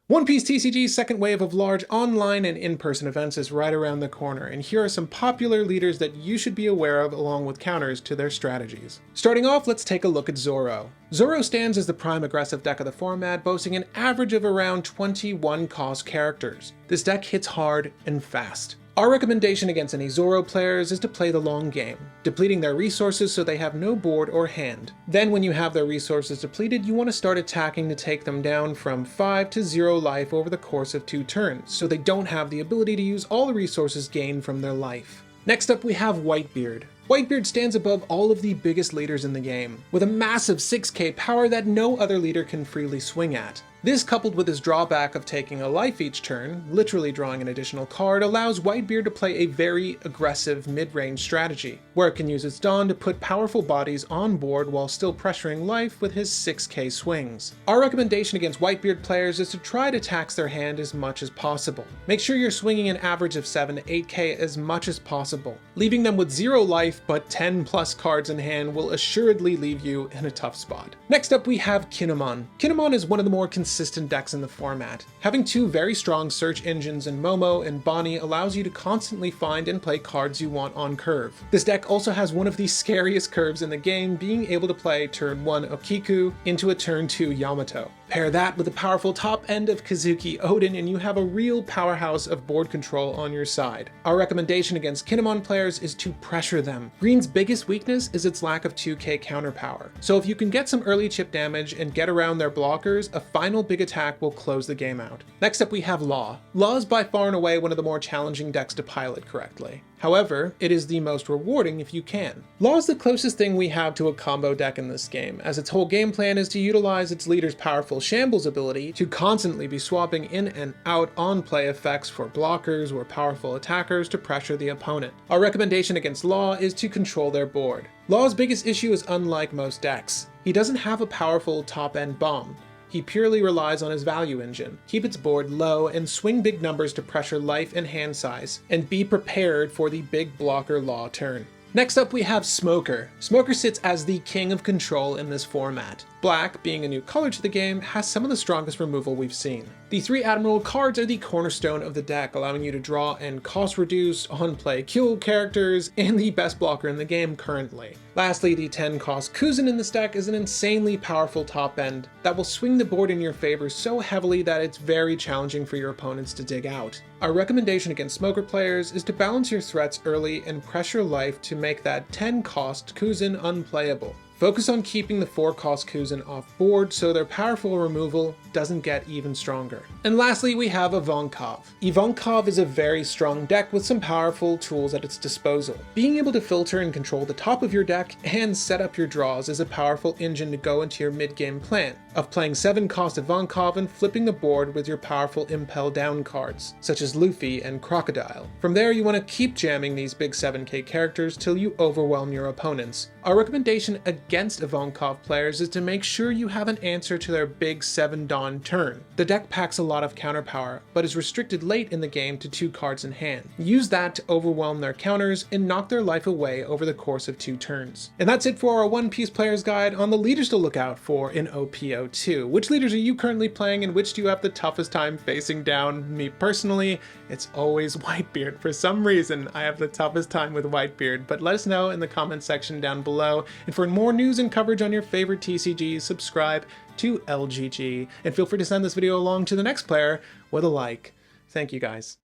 One Piece TCG's second wave of large online and in-person events is right around the corner, and here are some popular leaders that you should be aware of along with counters to their strategies. Starting off, let's take a look at Zoro. Zoro stands as the prime aggressive deck of the format, boasting an average of around 21 cost characters. This deck hits hard and fast. Our recommendation against any Zoro players is to play the long game, depleting their resources so they have no board or hand. Then when you have their resources depleted, you want to start attacking to take them down from 5 to 0 life over the course of 2 turns, so they don't have the ability to use all the resources gained from their life. Next up we have Whitebeard. Whitebeard stands above all of the biggest leaders in the game, with a massive 6k power that no other leader can freely swing at. This, coupled with his drawback of taking a life each turn, literally drawing an additional card, allows Whitebeard to play a very aggressive mid-range strategy, where it can use its Dawn to put powerful bodies on board while still pressuring life with his 6k swings. Our recommendation against Whitebeard players is to try to tax their hand as much as possible. Make sure you're swinging an average of 7 to 8k as much as possible. Leaving them with 0 life but 10 plus cards in hand will assuredly leave you in a tough spot. Next up we have Kinemon. Kinemon is one of the more consistent decks in the format. Having 2 very strong search engines in Momo and Bonnie allows you to constantly find and play cards you want on curve. This deck also has one of the scariest curves in the game, being able to play turn 1 Okiku into a turn 2 Yamato. Pair that with the powerful top end of Kazuki Odin and you have a real powerhouse of board control on your side. Our recommendation against Kinemon players is to pressure them. Green's biggest weakness is its lack of 2k counter power, so if you can get some early chip damage and get around their blockers, a final big attack will close the game out. Next up we have Law. Law is by far and away one of the more challenging decks to pilot correctly. However, it is the most rewarding if you can. Law is the closest thing we have to a combo deck in this game, as its whole game plan is to utilize its leader's powerful Shambles ability to constantly be swapping in and out on play effects for blockers or powerful attackers to pressure the opponent. Our recommendation against Law is to control their board. Law's biggest issue is unlike most decks. He doesn't have a powerful top-end bomb. He purely relies on his value engine. Keep its board low and swing big numbers to pressure life and hand size, and be prepared for the big blocker Law turn. Next up we have Smoker. Smoker sits as the king of control in this format. Black, being a new color to the game, has some of the strongest removal we've seen. The 3 Admiral cards are the cornerstone of the deck, allowing you to draw and cost reduce, on-play kill characters, and the best blocker in the game currently. Lastly, the 10 cost Kuzin in this deck is an insanely powerful top end that will swing the board in your favor so heavily that it's very challenging for your opponents to dig out. Our recommendation against Smoker players is to balance your threats early and pressure life to make that 10 cost Kuzin unplayable. Focus on keeping the 4 cost Kuzin off board so their powerful removal doesn't get even stronger. And lastly we have Ivankov. Ivankov is a very strong deck with some powerful tools at its disposal. Being able to filter and control the top of your deck and set up your draws is a powerful engine to go into your mid-game plan of playing 7 cost Ivankov and flipping the board with your powerful Impel down cards, such as Luffy and Crocodile. From there you want to keep jamming these big 7k characters till you overwhelm your opponents. Our recommendation against Ivankov players is to make sure you have an answer to their big 7 Dawn turn. The deck packs a lot of counter power, but is restricted late in the game to 2 cards in hand. Use that to overwhelm their counters and knock their life away over the course of 2 turns. And that's it for our One Piece player's guide on the leaders to look out for in OP02. Which leaders are you currently playing and which do you have the toughest time facing down? Me personally, it's always Whitebeard. For some reason, I have the toughest time with Whitebeard, but let us know in the comment section down below. And for more news and coverage on your favorite TCGs, subscribe to LGG, and feel free to send this video along to the next player with a like. Thank you guys.